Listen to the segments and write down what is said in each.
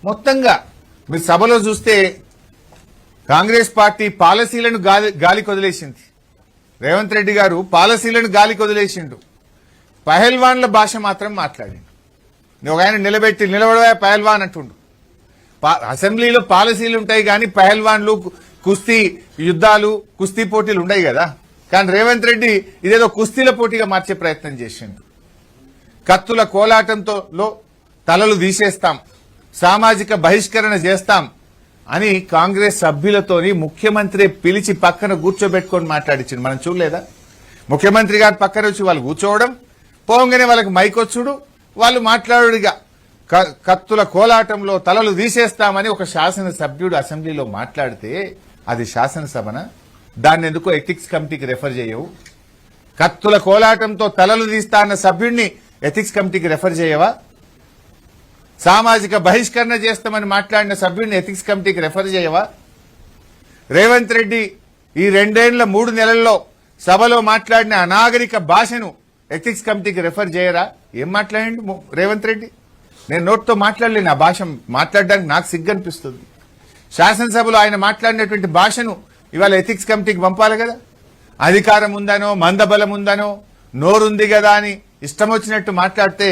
మొత్తంగా మీరు సభలో చూస్తే కాంగ్రెస్ పార్టీ పాలసీలను గాలికి వదిలేసింది. రేవంత్ రెడ్డి గారు పాలసీలను గాలికి వదిలేసిండు. పహల్వాన్ల భాష మాత్రం మాట్లాడిండు. ఒక ఆయన నిలబడవా పహల్వాన్ అంటుండు. అసెంబ్లీలో పాలసీలు ఉంటాయి కానీ పహల్వాన్లు కుస్తీ యుద్ధాలు కుస్తీ పోటీలు ఉండయి కదా. కానీ రేవంత్ రెడ్డి ఇదేదో కుస్తీల పోటీగా మార్చే ప్రయత్నం చేసిండు. కత్తుల కోలాటంతో తలలు తీసేస్తాం, సామాజిక బహిష్కరణ చేస్తాం అని కాంగ్రెస్ సభ్యులతోని ముఖ్యమంత్రి పిలిచి పక్కన కూర్చోబెట్టుకొని మాట్లాడించిండు. మనం చూడలేదా? ముఖ్యమంత్రి గారి పక్కన వచ్చి వాళ్ళు కూర్చోవడం, పోగానే వాళ్ళకి మైకొచ్చుడు, వాళ్ళు మాట్లాడుడిగా కత్తుల కోలాటంలో తలలు తీసేస్తామని ఒక శాసనసభ్యుడు అసెంబ్లీలో మాట్లాడితే అది శాసనసభన? దాన్ని ఎందుకో ఎథిక్స్ కమిటీకి రెఫర్ చేయవు? కత్తుల కోలాటంతో తలలు తీస్తా అన్న సభ్యుడిని ఎథిక్స్ కమిటీకి రెఫర్ చేయవా? సామాజిక బహిష్కరణ చేస్తామని మాట్లాడిన సభ్యుడిని ఎథిక్స్ కమిటీకి రెఫర్ చేయవా? రేవంత్ రెడ్డి ఈ 2 నెలల్లో సభలో మాట్లాడిన అనాగరిక భాషను ఎథిక్స్ కమిటీకి రెఫర్ చేయరా? ఏం మాట్లాడండి రేవంత్ రెడ్డి? నేను నోట్తో మాట్లాడలేను. ఆ భాష మాట్లాడడానికి నాకు సిగ్గు అనిపిస్తుంది. శాసనసభలో ఆయన మాట్లాడినటువంటి భాషను ఇవాళ ఎథిక్స్ కమిటీకి పంపాలి కదా. అధికారం ఉందనో మందబలం ఉందనో నోరుంది కదా అని ఇష్టం వచ్చినట్టు మాట్లాడితే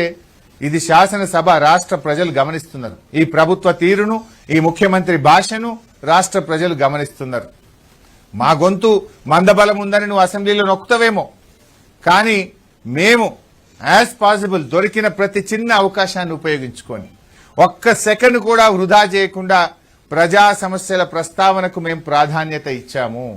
ఇది శాసనసభ, రాష్ట్ర ప్రజలు గమనిస్తున్నారు. ఈ ప్రభుత్వ తీరును, ఈ ముఖ్యమంత్రి భాషను రాష్ట్ర ప్రజలు గమనిస్తున్నారు. మా గొంతు మందబలం ఉందని నువ్వు అసెంబ్లీలో నొక్కుతావేమో, కానీ మేము యాజ్ పాసిబుల్ దొరికిన ప్రతి చిన్న అవకాశాన్ని ఉపయోగించుకొని ఒక్క సెకండ్ కూడా వృధా చేయకుండా ప్రజా సమస్యల ప్రస్తావనకు మేము ప్రాధాన్యత ఇచ్చాము.